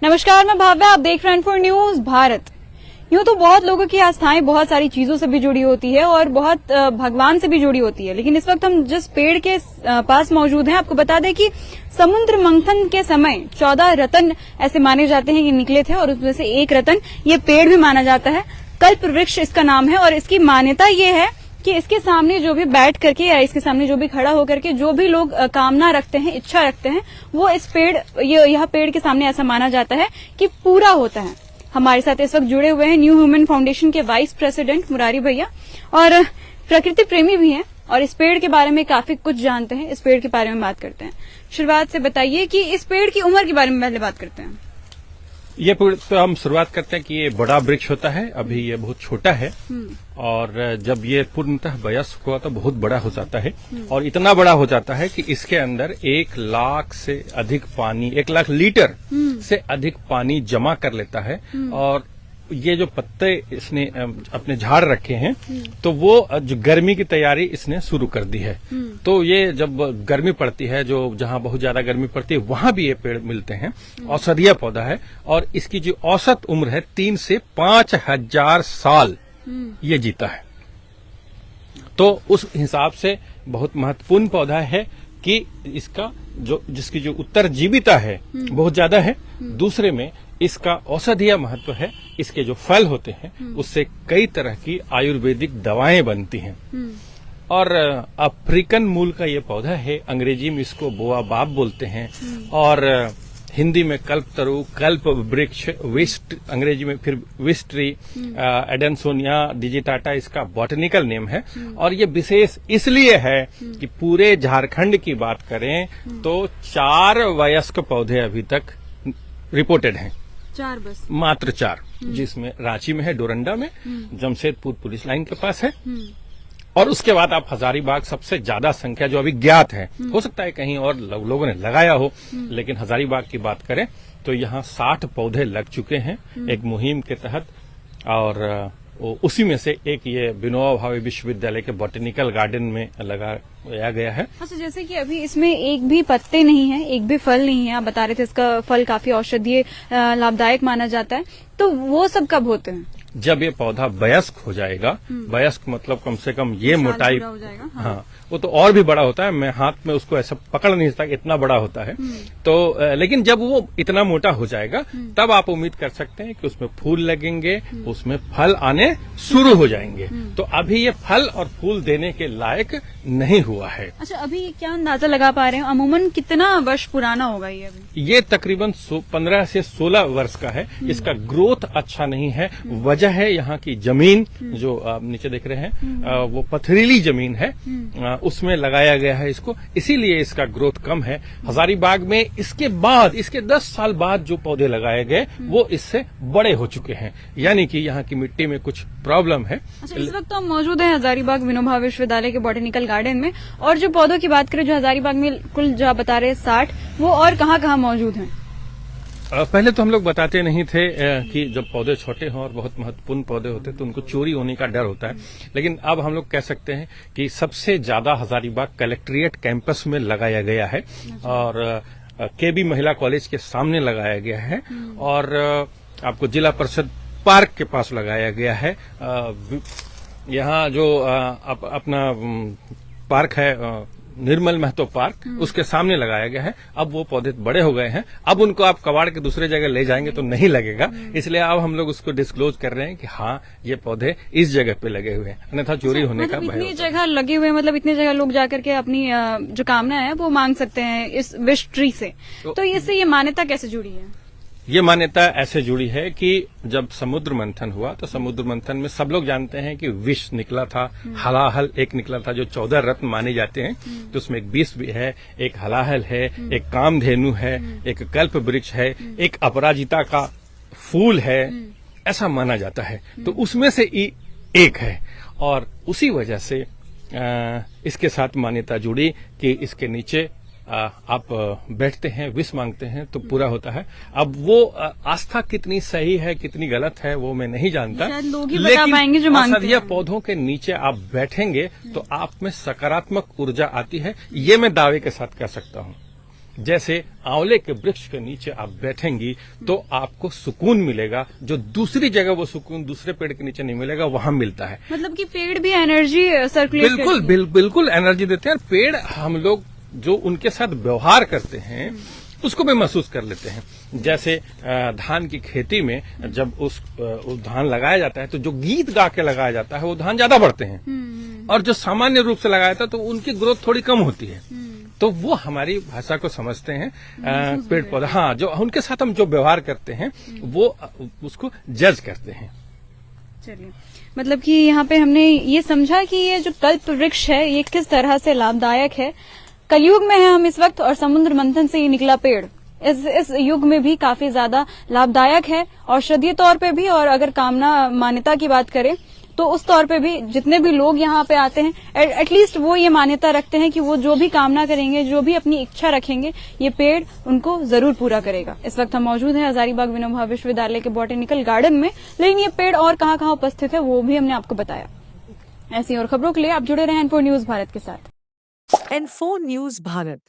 नमस्कार, मैं भाव्या, आप देख रहे हैं फॉर न्यूज भारत। यूं तो बहुत लोगों की आस्थाएं बहुत सारी चीजों से भी जुड़ी होती है और बहुत भगवान से भी जुड़ी होती है, लेकिन इस वक्त हम जिस पेड़ के पास मौजूद हैं, आपको बता दें कि समुद्र मंथन के समय 14 रत्न ऐसे माने जाते हैं कि निकले थे और उसमें से एक रत्न ये पेड़ भी माना जाता है। कल्प वृक्ष इसका नाम है और इसकी मान्यता ये है कि इसके सामने जो भी बैठ करके या इसके सामने जो भी खड़ा होकर के जो भी लोग कामना रखते हैं, इच्छा रखते हैं, वो इस यह पेड़ के सामने ऐसा माना जाता है कि पूरा होता है। हमारे साथ इस वक्त जुड़े हुए हैं न्यू ह्यूमन फाउंडेशन के वाइस प्रेसिडेंट मुरारी भैया और प्रकृति प्रेमी भी हैं और इस पेड़ के बारे में काफी कुछ जानते हैं। इस पेड़ के बारे में बात करते हैं। शुरुआत से बताइए कि इस पेड़ की उम्र के बारे में पहले बात करते हैं। ये पेड़ तो हम शुरुआत करते हैं कि ये बड़ा वृक्ष होता है। अभी ये बहुत छोटा है और जब ये पूर्णतः वयस्क हुआ तो बहुत बड़ा हो जाता है और इतना बड़ा हो जाता है कि इसके अंदर 1 लाख से अधिक पानी, 1 लाख लीटर से अधिक पानी जमा कर लेता है। और ये जो पत्ते इसने अपने झाड़ रखे हैं तो वो जो गर्मी की तैयारी इसने शुरू कर दी है। तो ये जब गर्मी पड़ती है, जो जहां बहुत ज्यादा गर्मी पड़ती है, वहां भी ये पेड़ मिलते हैं। औषधीय पौधा है और इसकी जो औसत उम्र है 3 से 5,000 साल ये जीता है। तो उस हिसाब से बहुत महत्वपूर्ण पौधा है कि इसका जिसकी जो उत्तरजीविता है बहुत ज्यादा है। दूसरे में इसका औषधीय महत्व है। इसके जो फल होते हैं उससे कई तरह की आयुर्वेदिक दवाएं बनती हैं। और अफ्रीकन मूल का ये पौधा है। अंग्रेजी में इसको बोआबाब बोलते हैं और हिंदी में कल्पतरु, कल्प वृक्ष, विस्ट, अंग्रेजी में फिर विस्ट्री, एडेंसोनिया डिजिटाटा इसका बॉटनिकल नेम है। और ये विशेष इसलिए है कि पूरे झारखंड की बात करें तो 4 वयस्क पौधे अभी तक रिपोर्टेड हैं। 4 बस, मात्र 4, जिसमें रांची में है, डोरंडा में, जमशेदपुर पुलिस लाइन के पास है और उसके बाद आप हजारीबाग सबसे ज्यादा संख्या जो अभी ज्ञात है। हो सकता है कहीं और लोगों ने लगाया हो, लेकिन हजारीबाग की बात करें तो यहाँ 60 पौधे लग चुके हैं एक मुहिम के तहत। और उसी में से एक ये विनोबा भावे विश्वविद्यालय के बॉटनिकल गार्डन में लगाया गया है। अच्छा, जैसे कि अभी इसमें एक भी पत्ते नहीं है, एक भी फल नहीं है। आप बता रहे थे इसका फल काफी औषधीय लाभदायक माना जाता है, तो वो सब कब होते हैं? जब ये पौधा वयस्क हो जाएगा। वयस्क मतलब कम से कम ये मोटाई हो जाएगा। हाँ, वो तो और भी बड़ा होता है। मैं हाथ में उसको ऐसा पकड़ नहीं सकता, इतना बड़ा होता है। तो लेकिन जब वो इतना मोटा हो जाएगा तब आप उम्मीद कर सकते हैं कि उसमें फूल लगेंगे, उसमें फल आने शुरू हो जाएंगे। तो अभी ये फल और फूल देने के लायक नहीं हुआ है। अच्छा, अभी क्या अंदाजा लगा पा रहे हैं अमूमन कितना वर्ष पुराना होगा ये? अभी ये तकरीबन 15 से 16 वर्ष का है। इसका ग्रोथ अच्छा नहीं है। वजह है यहाँ की जमीन, जो आप नीचे देख रहे हैं, वो पथरीली जमीन है, उसमें लगाया गया है इसको, इसीलिए इसका ग्रोथ कम है। हजारीबाग में इसके 10 साल बाद जो पौधे लगाए गए वो इससे बड़े हो चुके हैं, यानी कि यहाँ की मिट्टी में कुछ प्रॉब्लम है। अच्छा, इस वक्त तो हम मौजूद हैं हजारीबाग विनोबा विश्वविद्यालय के बॉटनिकल गार्डन में, और जो पौधों की बात करें जो हजारीबाग में कुल जो आप बता रहे हैं 60, वो और कहाँ मौजूद हैं? पहले तो हम लोग बताते नहीं थे कि जब पौधे छोटे हों और बहुत महत्वपूर्ण पौधे होते तो उनको चोरी होने का डर होता है, लेकिन अब हम लोग कह सकते हैं कि सबसे ज्यादा हजारीबाग कलेक्ट्रेट कैंपस में लगाया गया है और केबी महिला कॉलेज के सामने लगाया गया है और आपको जिला परिषद पार्क के पास लगाया गया है। यहाँ जो अपना पार्क है निर्मल महतो पार्क, उसके सामने लगाया गया है। अब वो पौधे बड़े हो गए हैं, अब उनको आप कबाड़ के दूसरे जगह ले जाएंगे तो नहीं लगेगा, इसलिए अब हम लोग उसको डिस्क्लोज कर रहे हैं कि हाँ ये पौधे इस जगह पे लगे हुए हैं, अन्यथा चोरी होने का भय होता है। इतनी जगह लगे हुए, मतलब इतनी जगह लोग जाकर के अपनी जो कामना है वो मांग सकते हैं इस विश ट्री से, तो इससे ये मान्यता कैसे जुड़ी है? ये मान्यता ऐसे जुड़ी है कि जब समुद्र मंथन हुआ तो समुद्र मंथन में सब लोग जानते हैं कि विष निकला था, हलाहल एक निकला था, जो 14 रत्न माने जाते हैं। तो उसमें एक विष भी है, एक हलाहल है, एक कामधेनु है, एक कल्प वृक्ष है, एक अपराजिता का फूल है, ऐसा माना जाता है। तो उसमें से एक है और उसी वजह से इसके साथ मान्यता जुड़ी कि इसके नीचे आप बैठते हैं, विष मांगते हैं तो पूरा होता है। अब वो आस्था कितनी सही है कितनी गलत है वो मैं नहीं जानता, लोग ही बता पाएंगे जो मांगते हैं। औषधीय पौधों के नीचे आप बैठेंगे तो आप में सकारात्मक ऊर्जा आती है, ये मैं दावे के साथ कह सकता हूँ। जैसे आंवले के वृक्ष के नीचे आप बैठेंगी तो आपको सुकून मिलेगा, जो दूसरी जगह वो सुकून दूसरे पेड़ के नीचे नहीं मिलेगा, वहां मिलता है। मतलब कि पेड़ भी एनर्जी सर्कुलेट बिल्कुल एनर्जी देते हैं। पेड़ हम लोग जो उनके साथ व्यवहार करते हैं उसको भी महसूस कर लेते हैं। जैसे धान की खेती में जब उस धान लगाया जाता है तो जो गीत गा के लगाया जाता है वो धान ज्यादा बढ़ते हैं, और जो सामान्य रूप से लगाया था तो उनकी ग्रोथ थोड़ी कम होती है। तो वो हमारी भाषा को समझते हैं, पेड़ पौधा, हाँ, जो उनके साथ हम जो व्यवहार करते हैं वो उसको जज करते हैं। चलिए, मतलब कि यहाँ पे हमने ये समझा कि ये जो कल्प वृक्ष है ये किस तरह से लाभदायक है। कलयुग में है हम इस वक्त, और समुद्र मंथन से ये निकला पेड़ इस युग में भी काफी ज्यादा लाभदायक है, औषधीय तौर पे भी, और अगर कामना मान्यता की बात करें तो उस तौर पे भी जितने भी लोग यहाँ पे आते हैं एटलीस्ट वो ये मान्यता रखते हैं कि वो जो भी कामना करेंगे, जो भी अपनी इच्छा रखेंगे, ये पेड़ उनको जरूर पूरा करेगा। इस वक्त हम मौजूद हैं हजारीबाग विनोबा विश्वविद्यालय के बॉटेनिकल गार्डन में, लेकिन ये पेड़ और कहाँ कहाँ उपस्थित है वो भी हमने आपको बताया। ऐसी और खबरों के लिए आप जुड़े रहें N4 न्यूज भारत के साथ। N4 news Bharat.